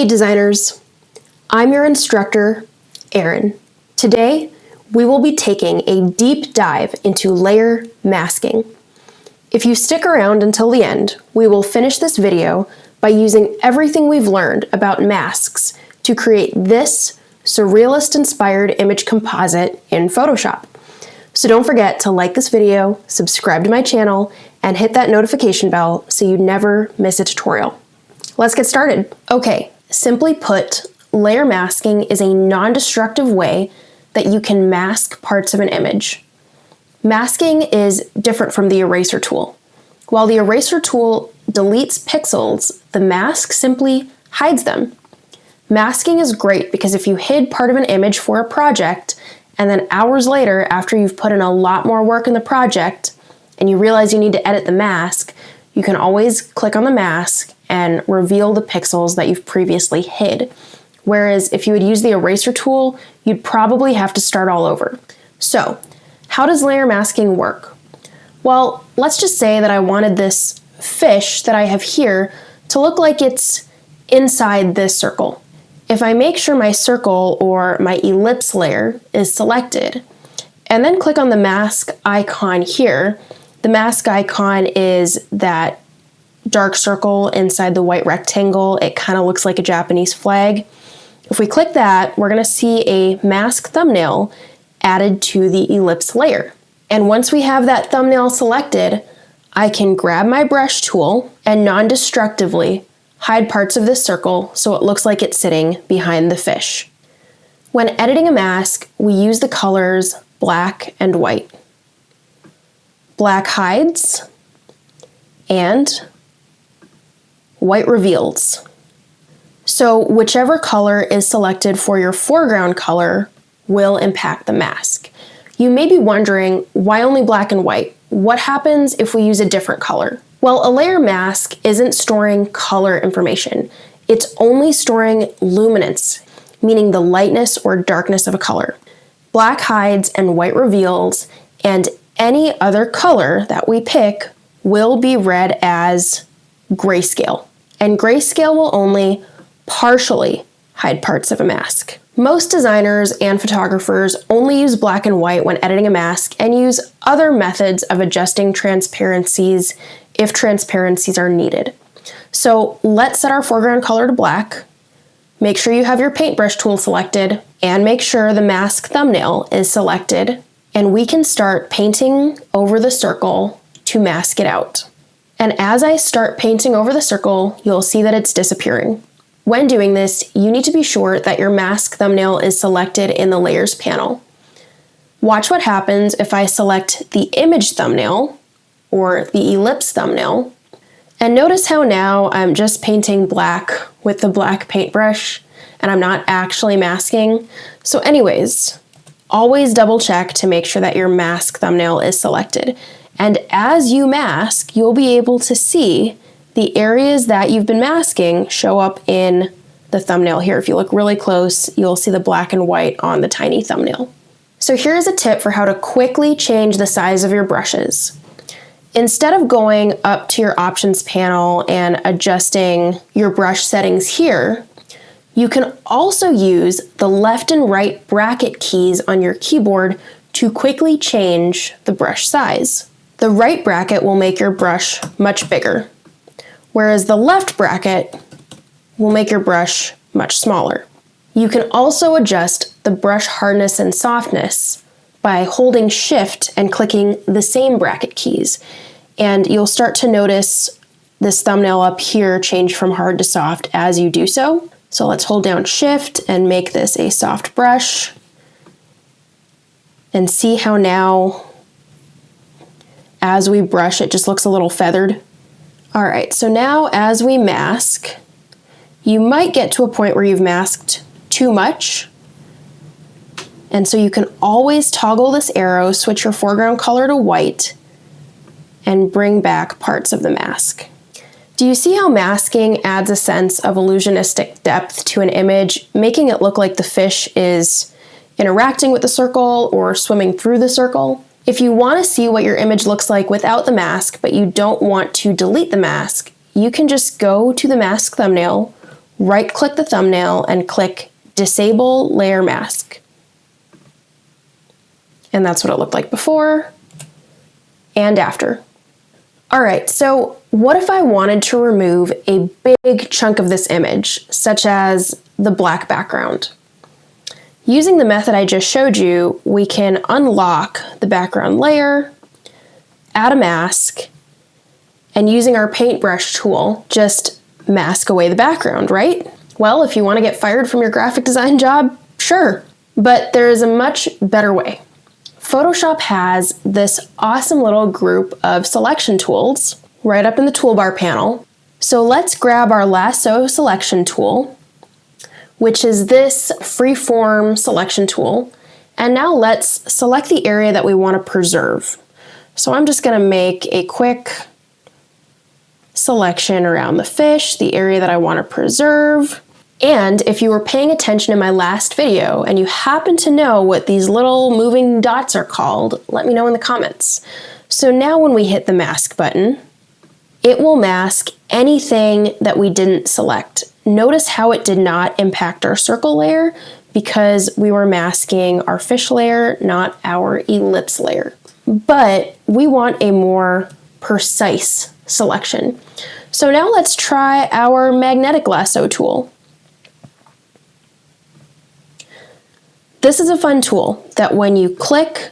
Hey designers, I'm your instructor, Erin. Today, we will be taking a deep dive into layer masking. If you stick around until the end, we will finish this video by using everything we've learned about masks to create this Surrealist-Inspired image composite in Photoshop. So don't forget to like this video, subscribe to my channel, and hit that notification bell so you never miss a tutorial. Let's get started. Okay, simply put, layer masking is a non-destructive way that you can mask parts of an image. Masking is different from the eraser tool. While the eraser tool deletes pixels, the mask simply hides them. Masking is great because if you hid part of an image for a project, and then hours later, after you've put in a lot more work in the project, and you realize you need to edit the mask, you can always click on the mask and reveal the pixels that you've previously hid. Whereas if you would use the eraser tool, you'd probably have to start all over. So, how does layer masking work? Well, let's just say that I wanted this fish that I have here to look like it's inside this circle. If I make sure my circle or my ellipse layer is selected, and then click on the mask icon here, the mask icon is that dark circle inside the white rectangle. It kind of looks like a Japanese flag. If we click that, we're going to see a mask thumbnail added to the ellipse layer. And once we have that thumbnail selected, I can grab my brush tool and non-destructively hide parts of this circle so it looks like it's sitting behind the fish. When editing a mask, we use the colors black and white. Black hides and white reveals. So whichever color is selected for your foreground color will impact the mask. You may be wondering, why only black and white? What happens if we use a different color? Well, a layer mask isn't storing color information. It's only storing luminance, meaning the lightness or darkness of a color. Black hides and white reveals, and any other color that we pick will be read as grayscale. And grayscale will only partially hide parts of a mask. Most designers and photographers only use black and white when editing a mask and use other methods of adjusting transparencies if transparencies are needed. So let's set our foreground color to black. Make sure you have your paintbrush tool selected and make sure the mask thumbnail is selected, and we can start painting over the circle to mask it out. And as I start painting over the circle, you'll see that it's disappearing. When doing this, you need to be sure that your mask thumbnail is selected in the Layers panel. Watch what happens if I select the image thumbnail or the ellipse thumbnail, and notice how now I'm just painting black with the black paintbrush and I'm not actually masking. So anyways, always double check to make sure that your mask thumbnail is selected. And as you mask, you'll be able to see the areas that you've been masking show up in the thumbnail here. If you look really close, you'll see the black and white on the tiny thumbnail. So here's a tip for how to quickly change the size of your brushes. Instead of going up to your options panel and adjusting your brush settings here, you can also use the left and right bracket keys on your keyboard to quickly change the brush size. The right bracket will make your brush much bigger, whereas the left bracket will make your brush much smaller. You can also adjust the brush hardness and softness by holding Shift and clicking the same bracket keys, and you'll start to notice this thumbnail up here change from hard to soft as you do so. So let's hold down Shift and make this a soft brush, and see how now as we brush it just looks a little feathered. Alright, so now as we mask, you might get to a point where you've masked too much, and so you can always toggle this arrow, switch your foreground color to white, and bring back parts of the mask. Do you see how masking adds a sense of illusionistic depth to an image, making it look like the fish is interacting with the circle or swimming through the circle? If you want to see what your image looks like without the mask, but you don't want to delete the mask, you can just go to the mask thumbnail, right-click the thumbnail and click Disable Layer Mask. And that's what it looked like before and after. All right, so what if I wanted to remove a big chunk of this image, such as the black background? Using the method I just showed you, we can unlock the background layer, add a mask, and using our paintbrush tool, just mask away the background, right? Well, if you want to get fired from your graphic design job, sure. But there is a much better way. Photoshop has this awesome little group of selection tools right up in the toolbar panel. So let's grab our lasso selection tool, which is this freeform selection tool. And now let's select the area that we want to preserve. So I'm just going to make a quick selection around the fish, the area that I want to preserve. And if you were paying attention in my last video and you happen to know what these little moving dots are called, let me know in the comments. So now when we hit the mask button, it will mask anything that we didn't select. Notice how it did not impact our circle layer because we were masking our fish layer, not our ellipse layer. But we want a more precise selection. So now let's try our magnetic lasso tool. This is a fun tool that when you click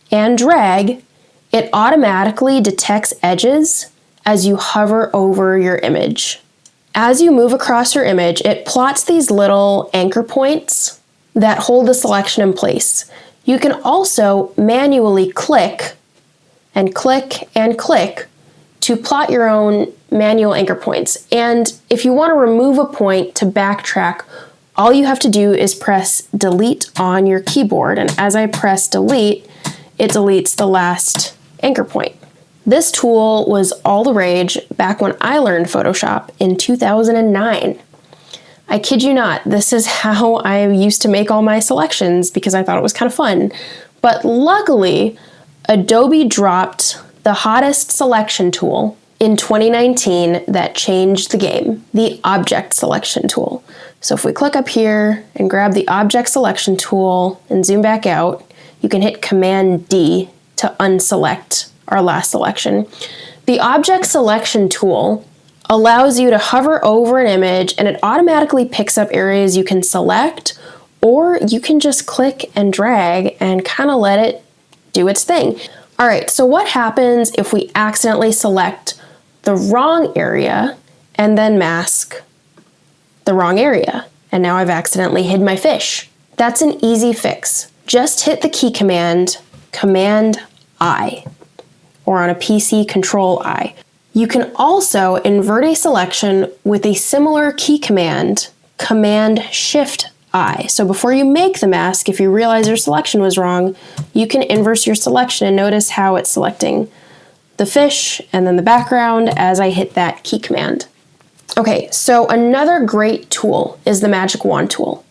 and drag, it automatically detects edges as you hover over your image. As you move across your image, it plots these little anchor points that hold the selection in place. You can also manually click and click and click to plot your own manual anchor points. And if you want to remove a point to backtrack, all you have to do is press delete on your keyboard. And as I press delete, it deletes the last anchor point. This tool was all the rage back when I learned Photoshop in 2009. I kid you not, this is how I used to make all my selections because I thought it was kind of fun. But luckily, Adobe dropped the hottest selection tool in 2019 that changed the game, the object selection tool. So if we click up here and grab the object selection tool and zoom back out, you can hit Command D to unselect our last selection. The object selection tool allows you to hover over an image and it automatically picks up areas you can select, or you can just click and drag and kind of let it do its thing. All right, so what happens if we accidentally select the wrong area and then mask the wrong area? And now I've accidentally hid my fish. That's an easy fix. Just hit the key command, Command I, or on a PC, Control I. You can also invert a selection with a similar key command, Command Shift I. So before you make the mask, if you realize your selection was wrong, you can inverse your selection and notice how it's selecting the fish and then the background as I hit that key command. Okay, so another great tool is the Magic Wand tool.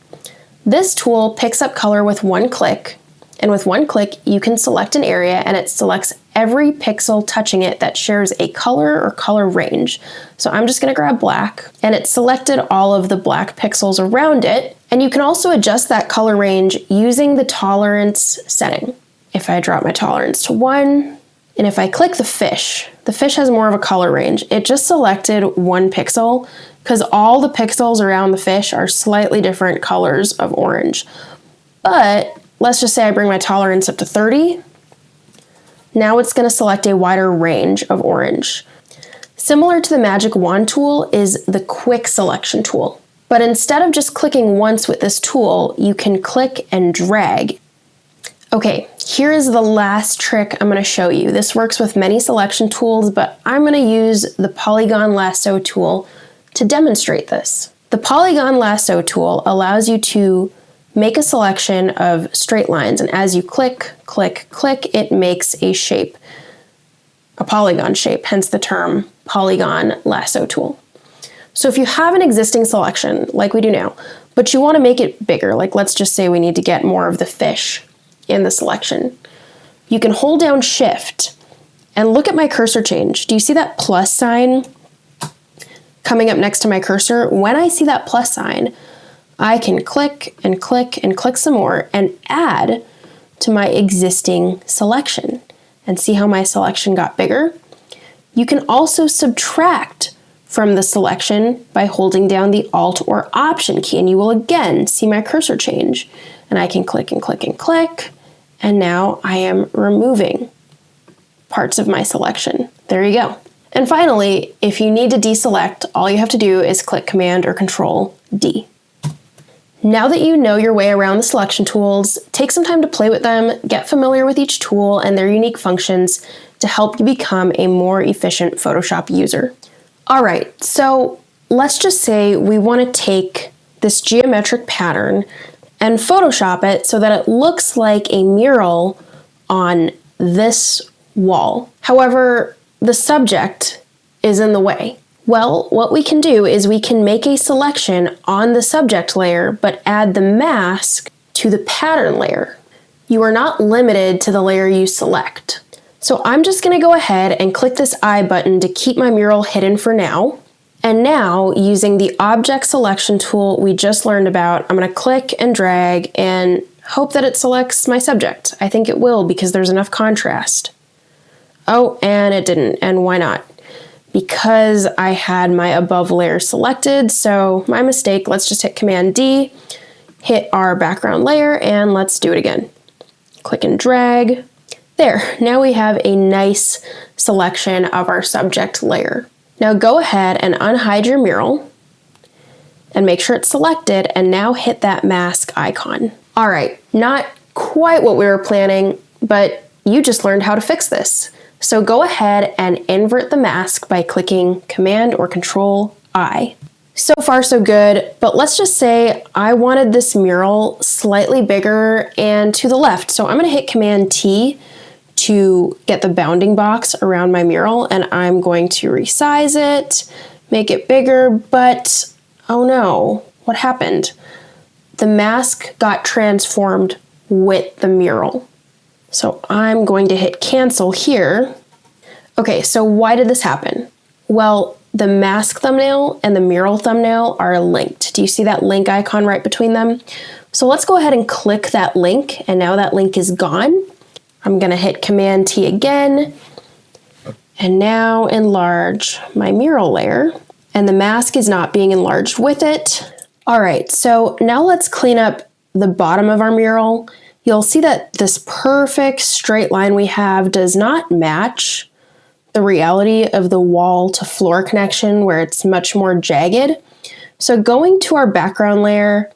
This tool picks up color with one click, and with one click you can select an area and it selects every pixel touching it that shares a color or color range. So I'm just going to grab black, and it selected all of the black pixels around it, and you can also adjust that color range using the tolerance setting. If I drop my tolerance to 1, and if I click the fish has more of a color range. It just selected 1 pixel because all the pixels around the fish are slightly different colors of orange. But let's just say I bring my tolerance up to 30. Now it's going to select a wider range of orange. Similar to the Magic Wand tool is the Quick Selection tool. But instead of just clicking once with this tool, you can click and drag. Okay, here is the last trick I'm going to show you. This works with many selection tools, but I'm going to use the Polygon Lasso tool to demonstrate this. The Polygon Lasso tool allows you to make a selection of straight lines, and as you click, click, click, it makes a shape, a polygon shape, hence the term Polygon Lasso tool. So if you have an existing selection, like we do now, but you want to make it bigger, like let's just say we need to get more of the fish in the selection, you can hold down Shift and look at my cursor change. Do you see that plus sign? coming up next to my cursor, when I see that plus sign, I can click and click and click some more and add to my existing selection. And see how my selection got bigger? You can also subtract from the selection by holding down the Alt or Option key, and you will again see my cursor change. And I can click and click and click, and now I am removing parts of my selection. There you go. And finally, if you need to deselect, all you have to do is click Command or Control D. Now that you know your way around the selection tools, take some time to play with them, get familiar with each tool and their unique functions to help you become a more efficient Photoshop user. All right, so let's just say we want to take this geometric pattern and Photoshop it so that it looks like a mural on this wall. However, the subject is in the way. Well, what we can do is we can make a selection on the subject layer, but add the mask to the pattern layer. You are not limited to the layer you select. So I'm just going to go ahead and click this I button to keep my mural hidden for now. And now, using the object selection tool we just learned about, I'm going to click and drag and hope that it selects my subject. I think it will because there's enough contrast. Oh, and it didn't. And why not? Because I had my above layer selected, so my mistake. Let's just hit Command D, hit our background layer, and let's do it again. Click and drag. There, now we have a nice selection of our subject layer. Now go ahead and unhide your mural and make sure it's selected, and now hit that mask icon. All right, not quite what we were planning, but you just learned how to fix this. So go ahead and invert the mask by clicking Command or Control I. So far so good, but let's just say I wanted this mural slightly bigger and to the left. So I'm going to hit Command T to get the bounding box around my mural, and I'm going to resize it, make it bigger, but oh no, what happened? The mask got transformed with the mural. So I'm going to hit cancel here. Okay, so why did this happen? Well, the mask thumbnail and the mural thumbnail are linked. Do you see that link icon right between them? So let's go ahead and click that link, and now that link is gone. I'm gonna hit Command T again, and now enlarge my mural layer, and the mask is not being enlarged with it. All right, so now let's clean up the bottom of our mural. You'll see that this perfect straight line we have does not match the reality of the wall to floor connection where it's much more jagged. So going to our background layer,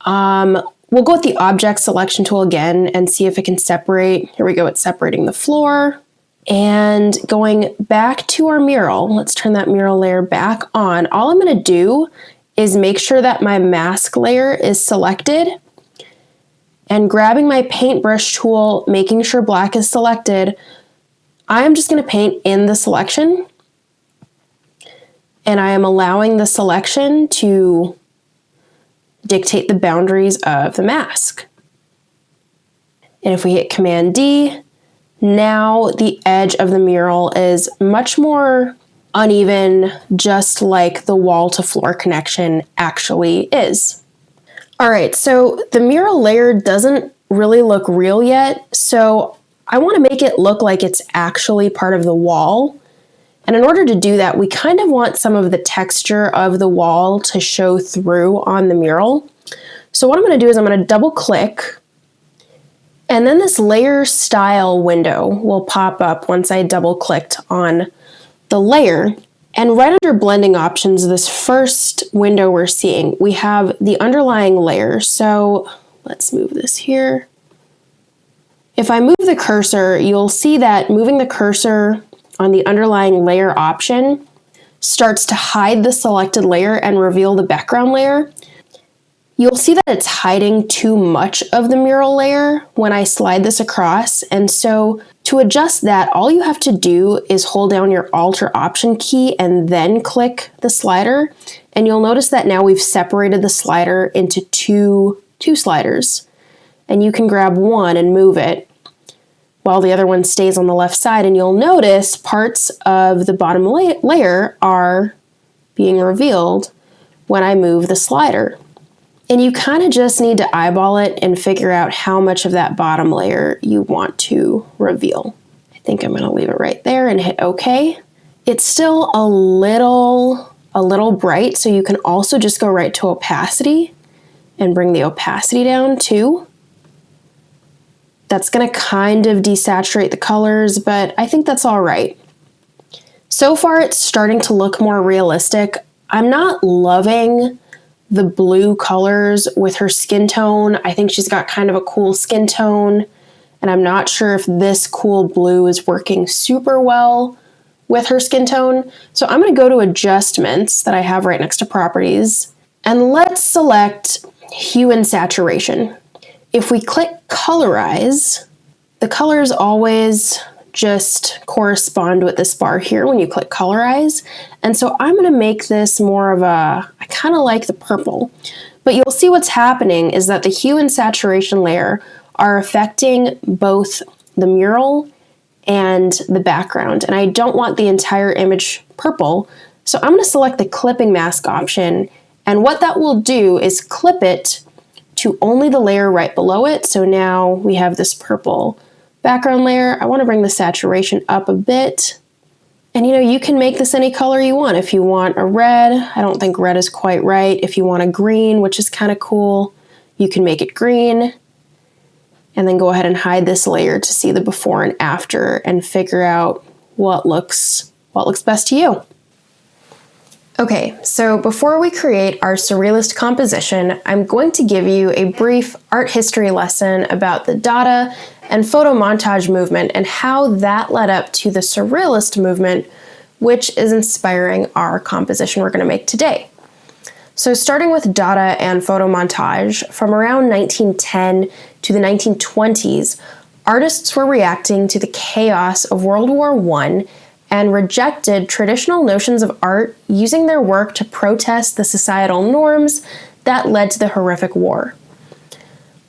we'll go with the object selection tool again and see if it can separate. Here we go, it's separating the floor. And going back to our mural, let's turn that mural layer back on. All I'm gonna do is make sure that my mask layer is selected, and grabbing my paintbrush tool, making sure black is selected, I'm just going to paint in the selection, and I am allowing the selection to dictate the boundaries of the mask. And if we hit Command D, now the edge of the mural is much more uneven, just like the wall to floor connection actually is. All right, so the mural layer doesn't really look real yet, so I want to make it look like it's actually part of the wall. And in order to do that, we kind of want some of the texture of the wall to show through on the mural. So what I'm going to do is I'm going to double click, and then this layer style window will pop up once I double clicked on the layer. And right under blending options, this first window we're seeing, we have the underlying layer. So let's move this here. If I move the cursor, you'll see that moving the cursor on the underlying layer option starts to hide the selected layer and reveal the background layer. You'll see that it's hiding too much of the mural layer when I slide this across. And so to adjust that, all you have to do is hold down your Alt or Option key and then click the slider. And you'll notice that now we've separated the slider into two sliders. And you can grab one and move it while the other one stays on the left side. And you'll notice parts of the bottom layer are being revealed when I move the slider. And you kind of just need to eyeball it and figure out how much of that bottom layer you want to reveal. I think I'm going to leave it right there and hit OK. It's still a little bright, so you can also just go right to opacity and bring the opacity down too. That's going to kind of desaturate the colors, but I think that's all right. So far, it's starting to look more realistic. I'm not loving the blue colors with her skin tone. I think she's got kind of a cool skin tone, and I'm not sure if this cool blue is working super well with her skin tone. So I'm going to go to adjustments that I have right next to properties, and let's select hue and saturation. If we click colorize, the colors always just correspond with this bar here when you click colorize. And so I'm going to make this more of I kind of like the purple, but you'll see what's happening is that the hue and saturation layer are affecting both the mural and the background. And I don't want the entire image purple. So I'm going to select the clipping mask option. And what that will do is clip it to only the layer right below it. So now we have this purple background layer. I want to bring the saturation up a bit. And you can make this any color you want. If you want a red, I don't think red is quite right. If you want a green, which is kind of cool, you can make it green. And then go ahead and hide this layer to see the before and after and figure out what looks best to you. Okay, so before we create our surrealist composition, I'm going to give you a brief art history lesson about the Dada and photo montage movement and how that led up to the surrealist movement, which is inspiring our composition we're going to make today. So starting with Dada and photo montage, from around 1910 to the 1920s, artists were reacting to the chaos of World War I and rejected traditional notions of art, using their work to protest the societal norms that led to the horrific war.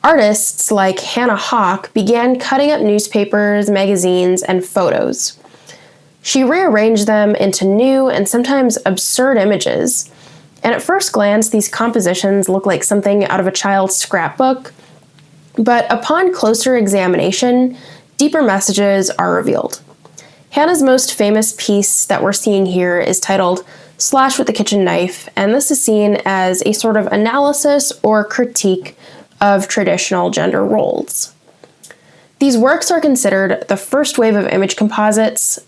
Artists like Hannah Hawk began cutting up newspapers, magazines, and photos. She rearranged them into new and sometimes absurd images, and at first glance, these compositions look like something out of a child's scrapbook, but upon closer examination, deeper messages are revealed. Hannah's most famous piece that we're seeing here is titled Slash with the Kitchen Knife, and this is seen as a sort of analysis or critique of traditional gender roles. These works are considered the first wave of image composites.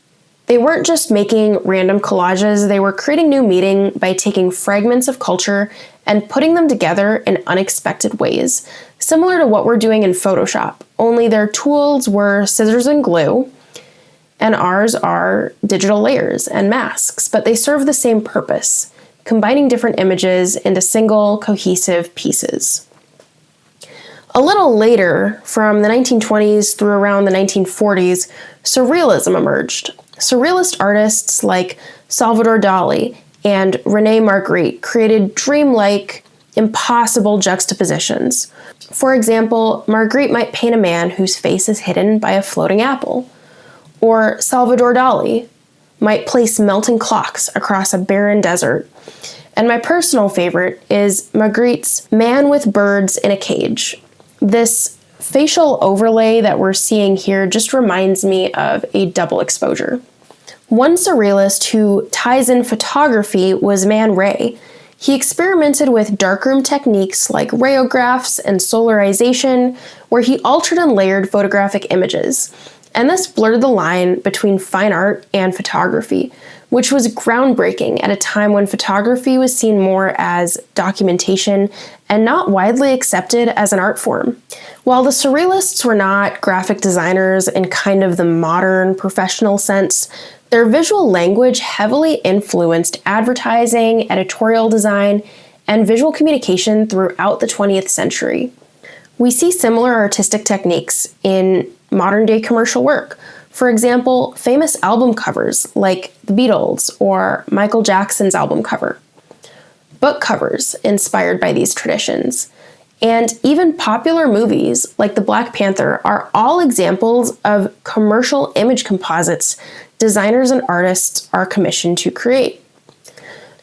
They weren't just making random collages, they were creating new meaning by taking fragments of culture and putting them together in unexpected ways, similar to what we're doing in Photoshop, only their tools were scissors and glue, and ours are digital layers and masks, but they serve the same purpose, combining different images into single, cohesive pieces. A little later, from the 1920s through around the 1940s, Surrealism emerged. Surrealist artists like Salvador Dali and René Magritte created dreamlike, impossible juxtapositions. For example, Magritte might paint a man whose face is hidden by a floating apple, or Salvador Dali might place melting clocks across a barren desert. And my personal favorite is Magritte's Man with Birds in a Cage. This facial overlay that we're seeing here just reminds me of a double exposure. One surrealist who ties in photography was Man Ray. He experimented with darkroom techniques like rayographs and solarization, where he altered and layered photographic images. And this blurred the line between fine art and photography, which was groundbreaking at a time when photography was seen more as documentation and not widely accepted as an art form. While the Surrealists were not graphic designers in kind of the modern professional sense, their visual language heavily influenced advertising, editorial design, and visual communication throughout the 20th century. We see similar artistic techniques in modern-day commercial work. For example, famous album covers like the Beatles or Michael Jackson's album cover. Book covers inspired by these traditions. And even popular movies like the Black Panther are all examples of commercial image composites designers and artists are commissioned to create.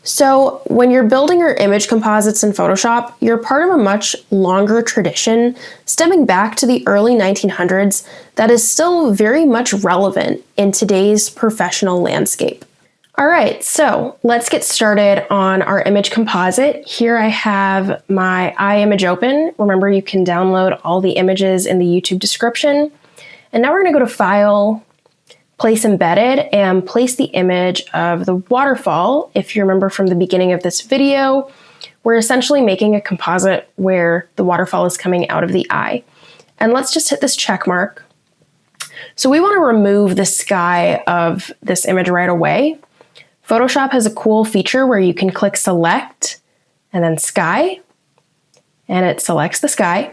So when you're building your image composites in Photoshop, you're part of a much longer tradition stemming back to the early 1900s that is still very much relevant in today's professional landscape. All right, so let's get started on our image composite. Here I have my iMage open. Remember, you can download all the images in the YouTube description. And now we're going to go to File, Place Embedded, and place the image of the waterfall. If you remember from the beginning of this video, we're essentially making a composite where the waterfall is coming out of the eye. And let's just hit this check mark. So we want to remove the sky of this image right away. Photoshop has a cool feature where you can click Select and then Sky, and it selects the sky.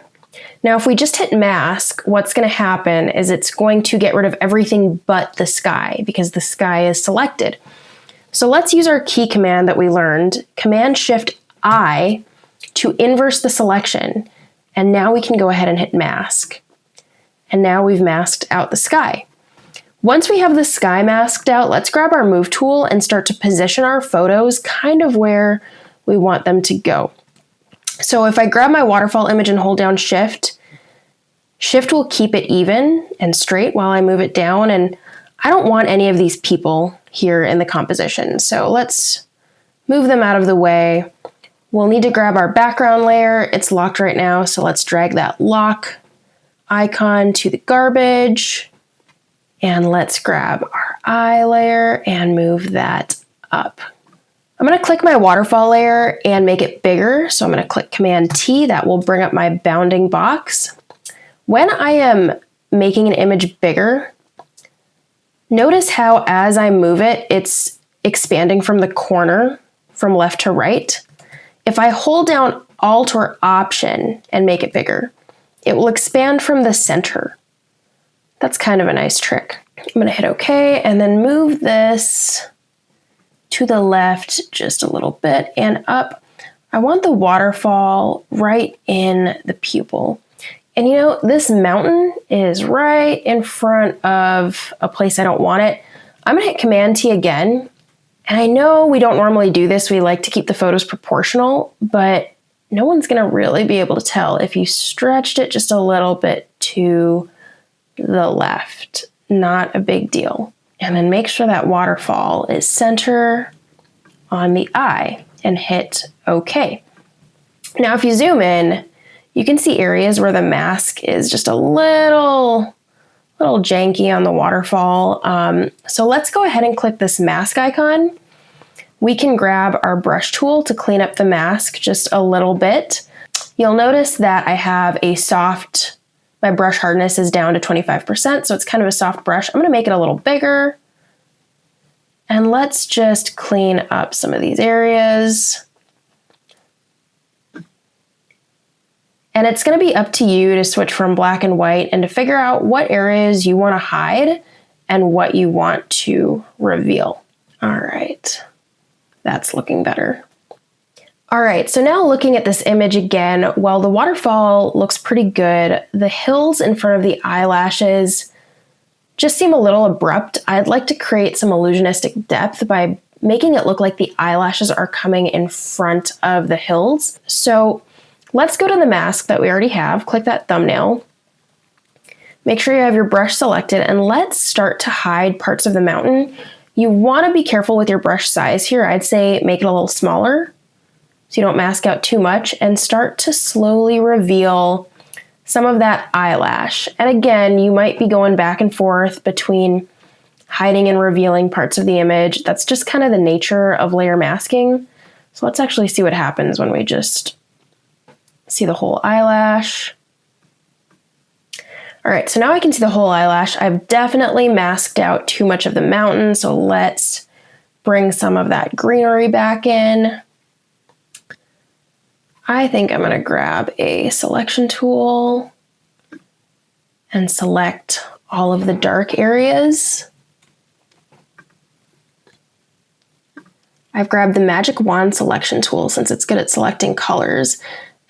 Now, if we just hit mask, what's going to happen is it's going to get rid of everything but the sky because the sky is selected. So let's use our key command that we learned, Command-Shift-I, to inverse the selection. And now we can go ahead and hit mask. And now we've masked out the sky. Once we have the sky masked out, let's grab our Move tool and start to position our photos kind of where we want them to go. So if I grab my waterfall image and hold down Shift, Shift will keep it even and straight while I move it down, and I don't want any of these people here in the composition. So let's move them out of the way. We'll need to grab our background layer. It's locked right now, so let's drag that lock icon to the garbage. And let's grab our eye layer and move that up. I'm going to click my waterfall layer and make it bigger. So I'm going to click Command-T. That will bring up my bounding box. When I am making an image bigger, notice how as I move it, it's expanding from the corner from left to right. If I hold down Alt or Option and make it bigger, it will expand from the center. That's kind of a nice trick. I'm going to hit OK and then move this to the left just a little bit and up. I want the waterfall right in the pupil. And you know, this mountain is right in front of a place I don't want it. I'm gonna hit Command-T again. And I know we don't normally do this. We like to keep the photos proportional, but no one's gonna really be able to tell if you stretched it just a little bit to the left. Not a big deal. And then make sure that waterfall is center on the eye and hit OK. Now, if you zoom in, you can see areas where the mask is just a little janky on the waterfall. So let's go ahead and click this mask icon. We can grab our brush tool to clean up the mask just a little bit. You'll notice that I have my brush hardness is down to 25%, so it's kind of a soft brush. I'm going to make it a little bigger. And let's just clean up some of these areas. And it's going to be up to you to switch from black and white and to figure out what areas you want to hide and what you want to reveal. All right, that's looking better. All right, so now looking at this image again, while the waterfall looks pretty good, the hills in front of the eyelashes just seem a little abrupt. I'd like to create some illusionistic depth by making it look like the eyelashes are coming in front of the hills. So let's go to the mask that we already have, click that thumbnail, make sure you have your brush selected, and let's start to hide parts of the mountain. You want to be careful with your brush size here. I'd say make it a little smaller so you don't mask out too much, and start to slowly reveal some of that eyelash. And again, you might be going back and forth between hiding and revealing parts of the image. That's just kind of the nature of layer masking. So let's actually see what happens when we just see the whole eyelash. All right, so now I can see the whole eyelash. I've definitely masked out too much of the mountain, so let's bring some of that greenery back in. I think I'm going to grab a selection tool and select all of the dark areas. I've grabbed the Magic Wand selection tool since it's good at selecting colors.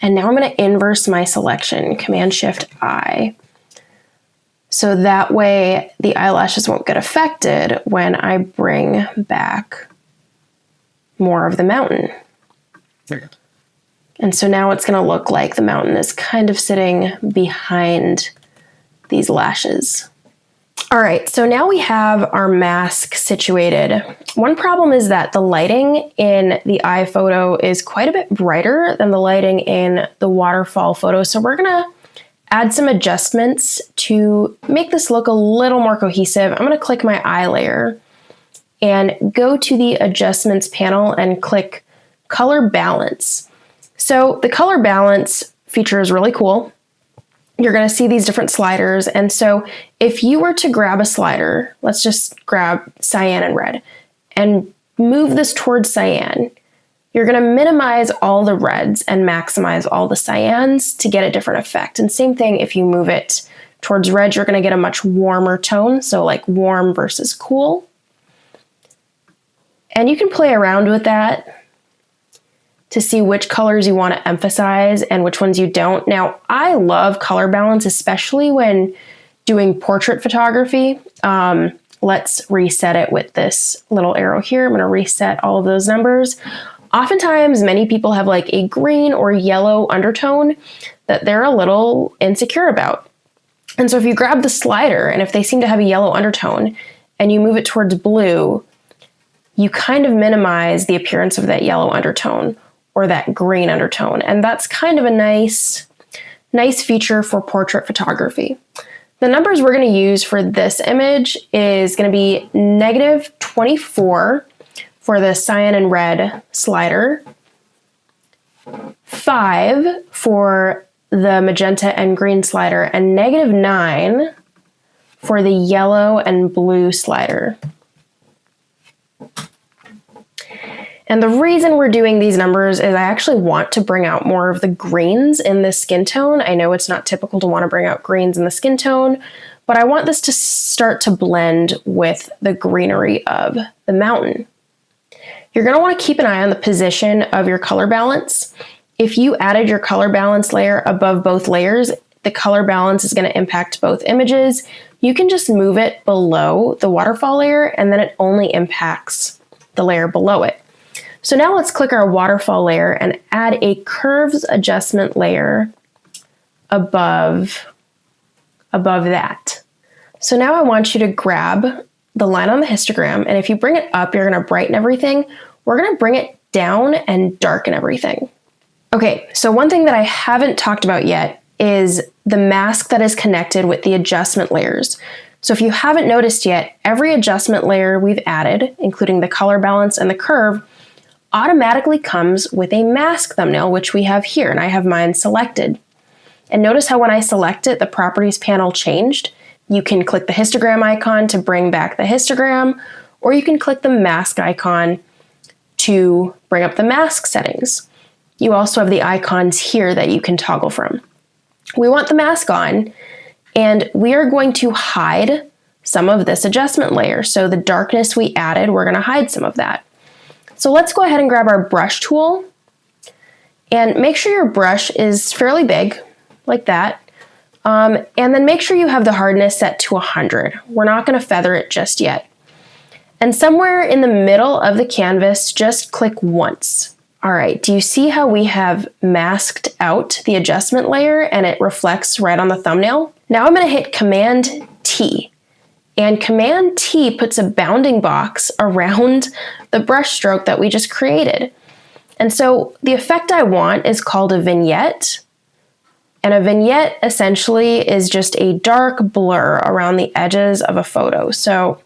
And now I'm going to inverse my selection, Command-Shift-I. So that way the eyelashes won't get affected when I bring back more of the mountain. And so now it's going to look like the mountain is kind of sitting behind these lashes. All right, so now we have our mask situated. One problem is that the lighting in the eye photo is quite a bit brighter than the lighting in the waterfall photo. So we're gonna add some adjustments to make this look a little more cohesive. I'm gonna click my eye layer and go to the adjustments panel and click color balance. So the color balance feature is really cool. You're going to see these different sliders. And so if you were to grab a slider, let's just grab cyan and red and move this towards cyan, you're going to minimize all the reds and maximize all the cyans to get a different effect. And same thing, if you move it towards red, you're going to get a much warmer tone. So like warm versus cool. And you can play around with that to see which colors you want to emphasize and which ones you don't. Now, I love color balance, especially when doing portrait photography. Let's reset it with this little arrow here. I'm going to reset all of those numbers. Oftentimes, many people have like a green or yellow undertone that they're a little insecure about. And so if you grab the slider and if they seem to have a yellow undertone and you move it towards blue, you kind of minimize the appearance of that yellow undertone or that green undertone. And that's kind of a nice feature for portrait photography. The numbers we're going to use for this image is going to be -24 for the cyan and red slider, 5 for the magenta and green slider, and -9 for the yellow and blue slider. And the reason we're doing these numbers is I actually want to bring out more of the greens in this skin tone. I know it's not typical to want to bring out greens in the skin tone, but I want this to start to blend with the greenery of the mountain. You're going to want to keep an eye on the position of your color balance. If you added your color balance layer above both layers, the color balance is going to impact both images. You can just move it below the waterfall layer and then it only impacts the layer below it. So now let's click our waterfall layer and add a curves adjustment layer above that. So now I want you to grab the line on the histogram, and if you bring it up, you're gonna brighten everything. We're gonna bring it down and darken everything. Okay, so one thing that I haven't talked about yet is the mask that is connected with the adjustment layers. So if you haven't noticed yet, every adjustment layer we've added, including the color balance and the curve, automatically comes with a mask thumbnail, which we have here, and I have mine selected. And notice how when I select it, the properties panel changed. You can click the histogram icon to bring back the histogram, or you can click the mask icon to bring up the mask settings. You also have the icons here that you can toggle from. We want the mask on, and we are going to hide some of this adjustment layer. So the darkness we added, we're going to hide some of that. So let's go ahead and grab our brush tool and make sure your brush is fairly big, like that. And then make sure you have the hardness set to 100. We're not going to feather it just yet. And somewhere in the middle of the canvas, just click once. All right, do you see how we have masked out the adjustment layer and it reflects right on the thumbnail? Now I'm going to hit Command T. And Command T puts a bounding box around the brush stroke that we just created. And so the effect I want is called a vignette. And a vignette essentially is just a dark blur around the edges of a photo. So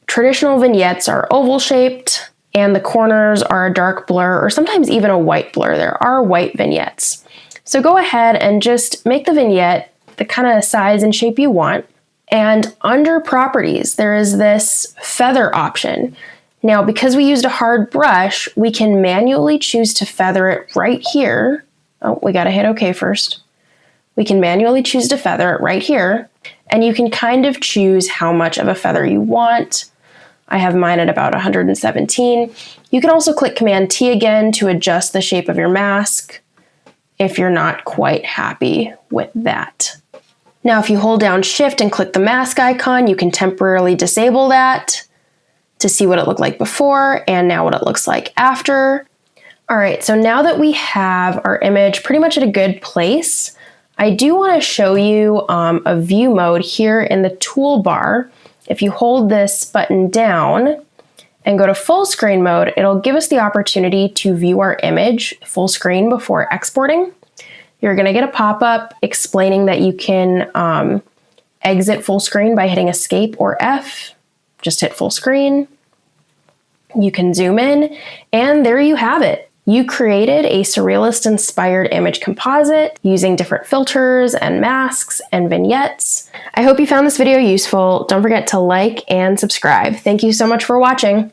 traditional vignettes are oval shaped and the corners are a dark blur or sometimes even a white blur. There are white vignettes. So go ahead and just make the vignette the kind of size and shape you want. And under properties, there is this feather option. Now, because we used a hard brush, we can manually choose to feather it right here. Oh, we gotta hit OK first. We can manually choose to feather it right here. And you can kind of choose how much of a feather you want. I have mine at about 117. You can also click Command T again to adjust the shape of your mask if you're not quite happy with that. Now, if you hold down Shift and click the mask icon, you can temporarily disable that. to see what it looked like before and now what it looks like after. All right, so now that we have our image pretty much at a good place, I do want to show you a view mode here in the toolbar. If you hold this button down and go to full screen mode, it'll give us the opportunity to view our image full screen before exporting. You're going to get a pop-up explaining that you can exit full screen by hitting Escape or F. Just hit full screen. You can zoom in, and there you have it. You created a Surrealist-inspired image composite using different filters and masks and vignettes. I hope you found this video useful. Don't forget to like and subscribe. Thank you so much for watching.